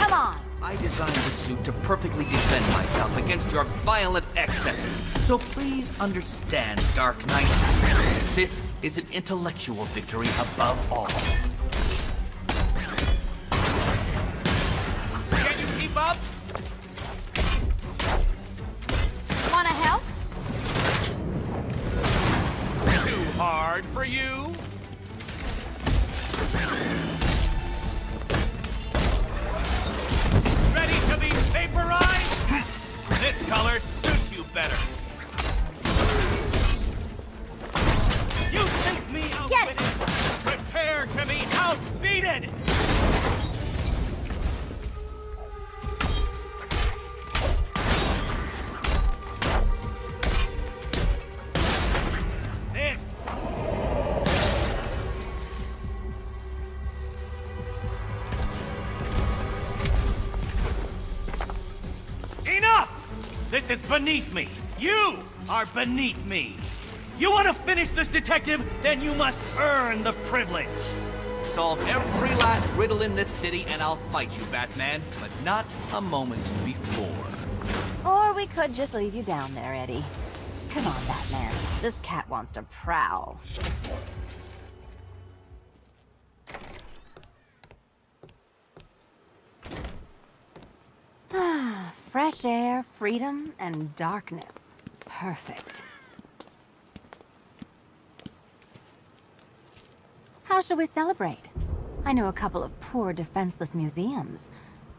F: Come on!
K: I designed this suit to perfectly defend myself against your violent excesses, so please understand, Dark Knight. This is an intellectual victory above all. Can you keep up?
F: Wanna help?
K: Too hard for you? Ready to be vaporized? This color suits you better. You think me outwitted? Prepare to be outbeaten! This... Enough! This is beneath me. You are beneath me. You want to finish this, detective? Then you must earn the privilege. Solve every last riddle in this city and I'll fight you, Batman, but not a moment before.
F: Or we could just leave you down there, Eddie. Come on, Batman. This cat wants to prowl. Fresh air, freedom, and darkness. Perfect. How shall we celebrate? I know a couple of poor, defenseless museums.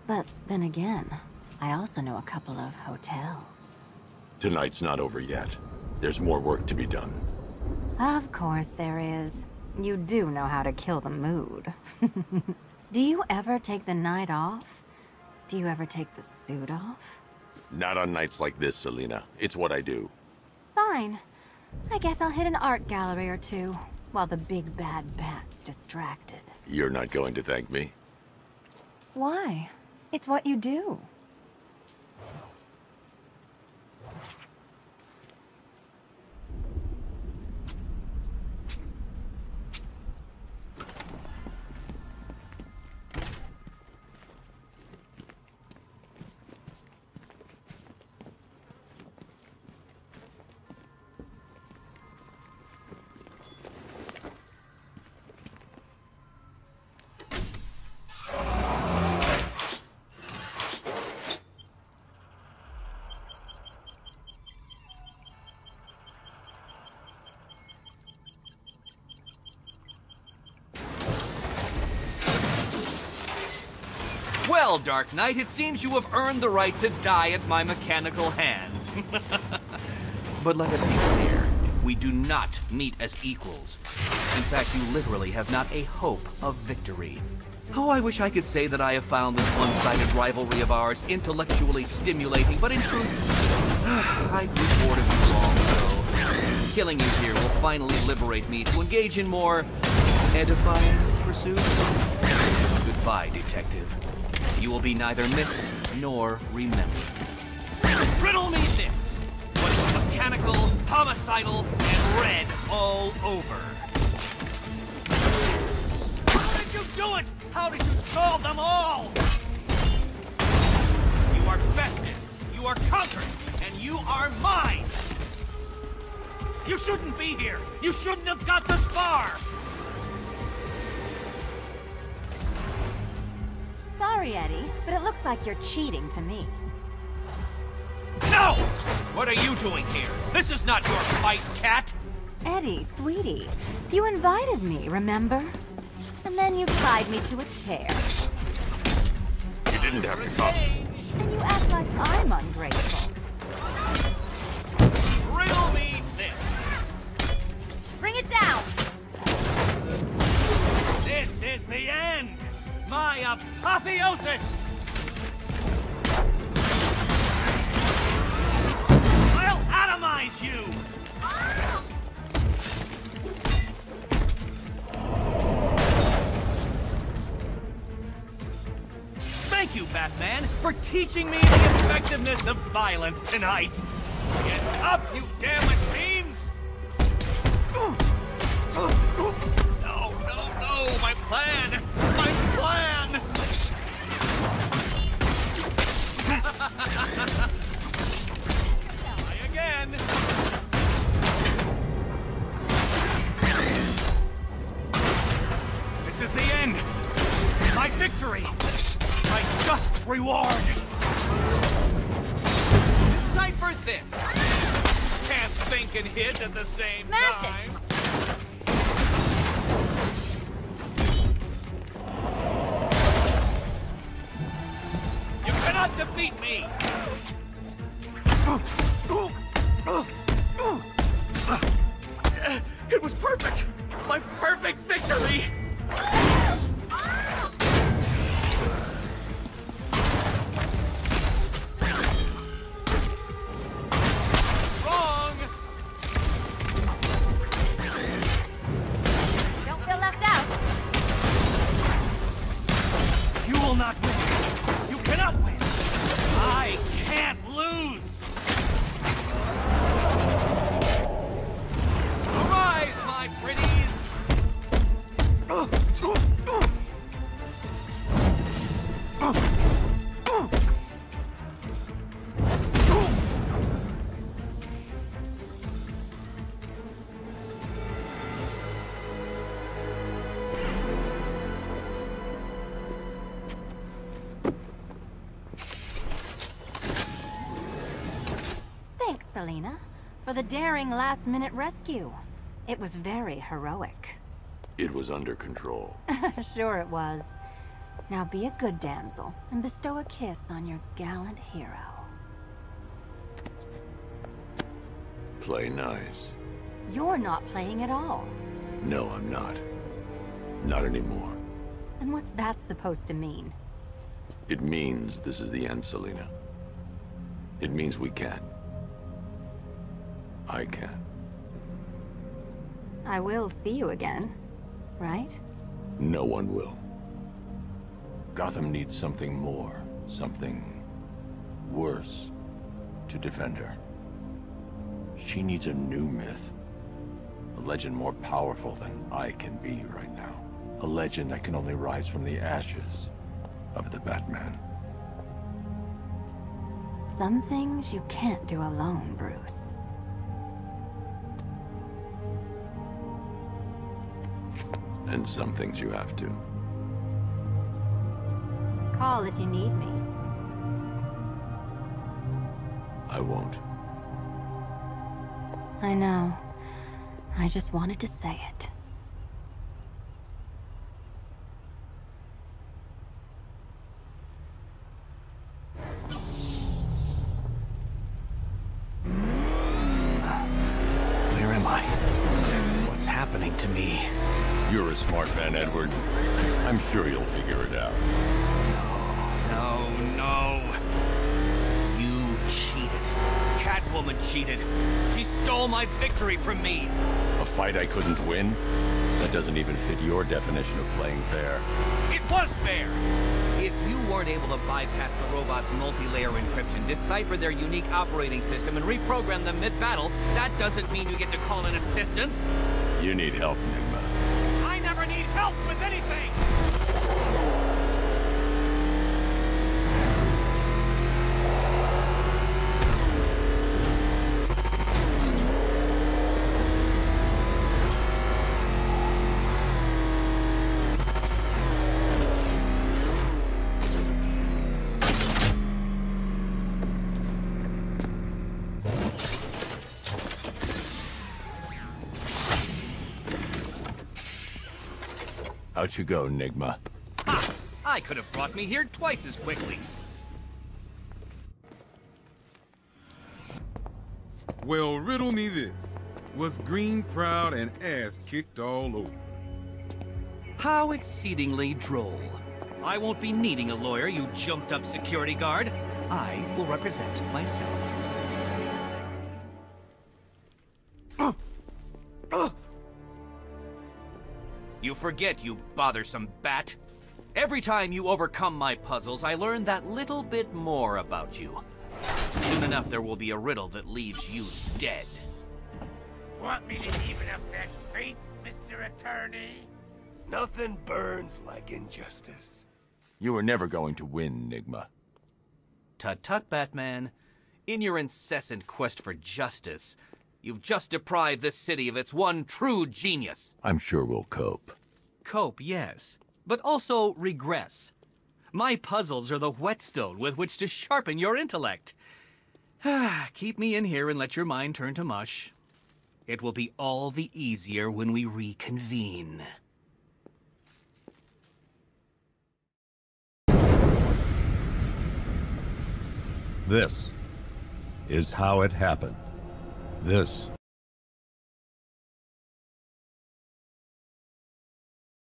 F: But then again, I also know a couple of hotels.
J: Tonight's not over yet. There's more work to be done.
F: Of course there is. You do know how to kill the mood. Do you ever take the night off? Do you ever take the suit off?
J: Not on nights like this, Selina. It's what I do.
F: Fine. I guess I'll hit an art gallery or two, while the big bad bat's distracted.
J: You're not going to thank me?
F: Why? It's what you do.
K: Well, Dark Knight, it seems you have earned the right to die at my mechanical hands. But let us be clear, we do not meet as equals. In fact, you literally have not a hope of victory. Oh, I wish I could say that I have found this one-sided rivalry of ours intellectually stimulating, but in truth, I grew bored of you long ago. Killing you here will finally liberate me to engage in more edifying pursuits. Goodbye, detective. You will be neither missed nor remembered. Riddle me this! What's mechanical, homicidal, and red all over? How did you do it? How did you solve them all? You are bested, you are conquered, and you are mine! You shouldn't be here! You shouldn't have got this far!
F: Sorry, Eddie, but it looks like you're cheating to me.
K: No! What are you doing here? This is not your fight, cat!
F: Eddie, sweetie, you invited me, remember? And then you tied me to a chair.
J: You didn't have to talk.
F: And you act like I'm ungrateful.
K: Riddle me this!
F: Bring it down!
K: This is the end! My apotheosis! I'll atomize you! Thank you, Batman, for teaching me the effectiveness of violence tonight! Get up, you damn machines! No, my plan! My plan! Try again! This is the end! My victory! My just reward! Decipher this! Can't think and hit at the same time!
F: Smash it!
K: You cannot defeat me! It was perfect! My perfect victory! Wrong!
F: Don't feel left out!
K: You will not win! You cannot win! I can't lose! Arise, my pretties!
F: Selina, for the daring last-minute rescue. It was very heroic.
E: It was under control.
F: Sure it was. Now be a good damsel and bestow a kiss on your gallant hero.
E: Play nice.
F: You're not playing at all.
E: No, I'm not. Not anymore.
F: And what's that supposed to mean?
E: It means this is the end, Selina. It means we can. I can.
F: I will see you again, right?
E: No one will. Gotham needs something more, something worse to defend her. She needs a new myth. A legend more powerful than I can be right now. A legend that can only rise from the ashes of the Batman.
F: Some things you can't do alone, Bruce.
E: And some things you have to.
F: Call if you need me.
E: I won't.
F: I know. I just wanted to say it.
K: Where am I? What's happening to me?
J: You're a smart man, Edward. I'm sure you'll figure it out.
K: No. You cheated. Catwoman cheated. She stole my victory from me.
J: A fight I couldn't win? That doesn't even fit your definition of playing fair.
K: It was fair! If you weren't able to bypass the robot's multi-layer encryption, decipher their unique operating system, and reprogram them mid-battle, that doesn't mean you get to call in assistance.
J: You need help, Enigma.
K: I never need help with anything!
J: Out you go, Enigma.
K: Ha! I could have brought me here twice as quickly.
L: Well, riddle me this. Was Green proud and ass kicked all over?
K: How exceedingly droll. I won't be needing a lawyer, you jumped-up security guard. I will represent myself. You forget, you bothersome bat. Every time you overcome my puzzles, I learn that little bit more about you. Soon enough, there will be a riddle that leaves you dead.
M: Want me to even up that face, Mr. Attorney? Nothing burns like injustice.
J: You were never going to win, Enigma.
K: Tut-tut, Batman. In your incessant quest for justice, you've just deprived this city of its one true genius.
E: I'm sure we'll cope.
K: Cope, yes, but also regress. My puzzles are the whetstone with which to sharpen your intellect. Keep me in here and let your mind turn to mush. It will be all the easier when we reconvene.
A: This is how it happened. This